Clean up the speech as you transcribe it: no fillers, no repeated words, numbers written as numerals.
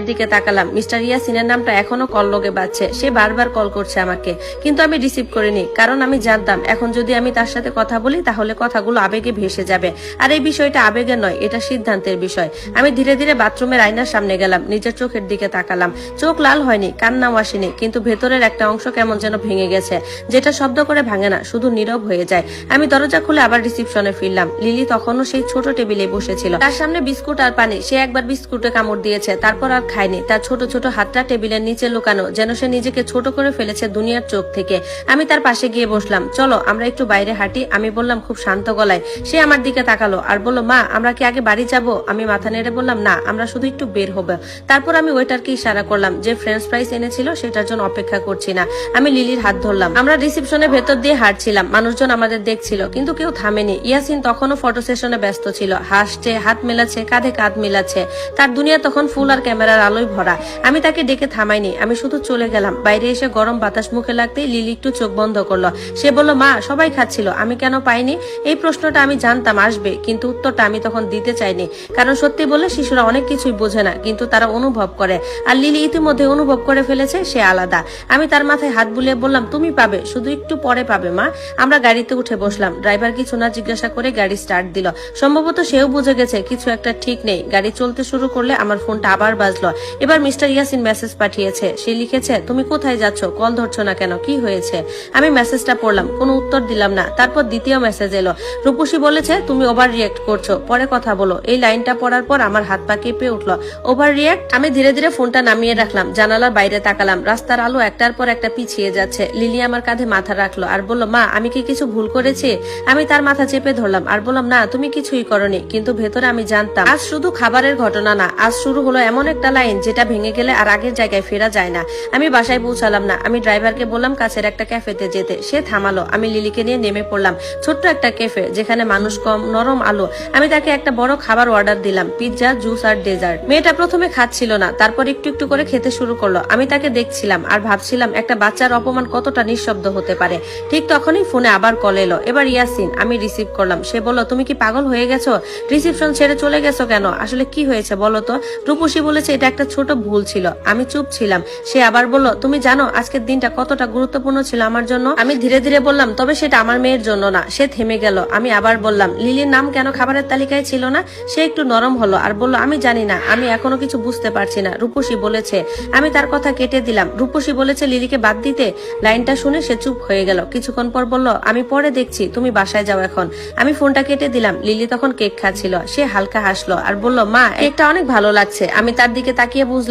ফোনের দিকে তাকালাম। মিস্টার ইয়াসিনের নামটা এখনো কল লগে বাজছে। সে বারবার কল করছে আমাকে, কিন্তু আমি রিসিভ করিনি, কারণ আমি জানতাম এখন যদি আমি তার সাথে কথা বলি তাহলে কথাগুলো আবেগে ভেসে যাবে। আর এই বিষয়টা আবেগের নয়, এটা সিদ্ধান্তের বিষয়। আমি ধীরে ধীরে বাথরুমের আয়নার সামনে গেলাম, নিজের চোখের দিকে তাকালাম। চোখ লাল হয়নি, কান্নাও আসেনি, কিন্তু ভেতরের একটা অংশ কেমন যেন ভেঙে গেছে, যেটা শব্দ করে ভাঙে না, শুধু নীরব হয়ে যায়। আমি দরজা খুলে আবার রিসিপশনে ফিরলাম। লিলি তখনও সেই ছোট টেবিলে বসেছিল, তার সামনে বিস্কুট আর পানি। সে একবার বিস্কুটে কামড় দিয়েছে, তারপর আর খায়নি। তার ছোট ছোট হাতটা টেবিলের নিচে লুকানো, যেন সে নিজেকে ছোট করে ফেলেছে দুনিয়ার চোখ থেকে। আমি তার পাশে গিয়ে বসলাম। চলো আমরা একটু বাইরে হাঁটি, আমি বললাম খুব শান্ত গলায়। সে আমার দিকে তাকালো আর বলল, মা আমরা কি আগে বাড়ি যাব? আমি মাথা নেড়ে বললাম, না, আমরা শুধু একটু বের হবো। তারপর আমি ওয়েটারকে ইশারা করলাম যে ফ্রেঞ্চ ফ্রাইস এনেছিল সেটার জন্য অপেক্ষা করছি না। আমি লিলির হাত ধরলাম। আমরা রিসেপশনের ভেতর দিয়ে হাঁটছিলাম, মানুষজন আমাদের দেখছিল, কিন্তু কেউ থামেনি। ইয়াসিন তখনও ফটো সেশনে ব্যস্ত ছিল, হাসছে, হাত মেলাচ্ছে, কাঁধে কাঁধ মিলাচ্ছে। তার দুনিয়া তখন ফুল আর ক্যামেরার আলোয় ভরা। আমি তাকে ডেকে থামাইনি, আমি শুধু চলে গেলাম। বাইরে এসে গরম বাতাস মুখে লাগতেই লিলি একটু চোখ বন্ধ করলো। সে বলল, মা সবাই খাচ্ছিল, আমি কেন পাইনি? এই প্রশ্নটা আমি জানতাম আসবে, কিন্তু উত্তরটা আমি তখন দিতে চাইনি, কারণ সত্যি বলে শিশুরা অনেক কিছুই বোঝে না, কিন্তু তারা অনুভব করে। আর লিলি ইতিমধ্যে অনুভব করে ফেলেছে সে আলাদা। আমি তার মাথায় হাত বুলিয়ে বললাম, তুমি পাবে, শুধু একটু পরে পাবে মা। আমরা গাড়িতে উঠে বসলাম। ড্রাইভার কিছু না জিজ্ঞাসা করে গাড়ি স্টার্ট দিল। সম্ভবত সেও বুঝে গেছে কিছু একটা ঠিক নেই। গাড়ি চলতে শুরু করলে আমার ফোনটা আবার বাজলো। এবার মিস্টার ইয়াসিন মেসেজ পাঠিয়েছে। সে লিখেছে, তুমি কোথায় যাচ্ছ? কল ধরছো না কেন? কি হয়েছে? আমি মেসেজটা পড়লাম, কোনো উত্তর দিলাম না। তারপর দ্বিতীয় মেসেজ এলো। রূপসী বলেছে, তুমি ওভার রিয়েক্ট করছো, পরে কথা বলো। এই লাইনটা পড়ার পর আমার হাত পা কেঁপে উঠলো। Over react? আমি ধীরে ধীরে ফোনটা নামিয়ে রাখলাম, জানালার বাইরে তাকালাম। রাস্তার আলো একটার পর একটা পিছিয়ে যাচ্ছে। লিলি আমার কাঁধে মাথা রাখলো আর বলল, মা আমি কি কিছু ভুল করেছি? আমি তার মাথা চেপে ধরলাম আর বললাম, না তুমি কিছুই করনি, কিন্তু ভেতরে আমি জানতাম আজ শুধু খাবারের ঘটনা না, আজ শুরু হলো এমন একটা লাইন যেটা ভেঙে গেলে আর আগের জায়গায় ফেরা যায় না। আমি বাসায় পৌঁছালাম না। আমি ড্রাইভারকে বললাম কাছের একটা ক্যাফেতে যেতে। সে থামালো। আমি লিলিকে নিয়ে নেমে পড়লাম। ছোট্ট একটা ক্যাফে, যেখানে মানুষ কম, নরম আলো। আমি তাকে একটা বড় খাবার অর্ডার দিলাম, পিৎজা, জুস আর ডেজার্ট। মেয়েটা প্রথমে খাচ্ছিল না, তারপর একটু একটু করে খেতে শুরু করলো। আমি তাকে দেখছিলাম আর ভাবছিলাম একটা বাচ্চার অপমান কতটা নিঃশব্দ হতে পারে। ঠিক তখনই ফোনে আবার কল এলো। এবার ইয়াসিন। আমি রিসিভ করলাম। সে বলল, তুমি কি পাগল হয়ে গেছো? রিসিপশন ছেড়ে চলে গেছো কেন? আসলে কি হয়েছে বলো তো? রূপসী বলেছে এটা একটা ছোট ভুল ছিল। আমি চুপ ছিলাম। সে আবার বলল, তুমি জানো আজকের দিনটা কতটা গুরুত্বপূর্ণ ছিল আমার জন্য? আমি ধীরে ধীরে বললাম, তবে সেটা আমার মেয়ের জন্য না। সে থেমে গেল। আমি আবার বললাম, লিলির নাম কেন খাবারের তালিকায় ছিল না? সে একটু নরম হলো আর বলল, আমি জানি না, আমি এখনো কিছু বুঝতে পারছি না। রূপসী বলেছে। আমি তার কথা কেটে দিলাম। রূপসী বলেছে লিলিকে বাদ দিতে। লাইনটা শুনে সে চুপ হয়ে গেল। কিছুক্ষণ পর বলল, আমি পরে দেখছি, তুমি বাসায় যাও এখন। আমি ফোনটা কেটে দিলাম। লিলি তখন কেক খাচ্ছিল। সে হালকা হাসলো আর বলল, মা কেকটা অনেক ভালো লাগছে। আমি তার দিকে তাকিয়ে বুঝলাম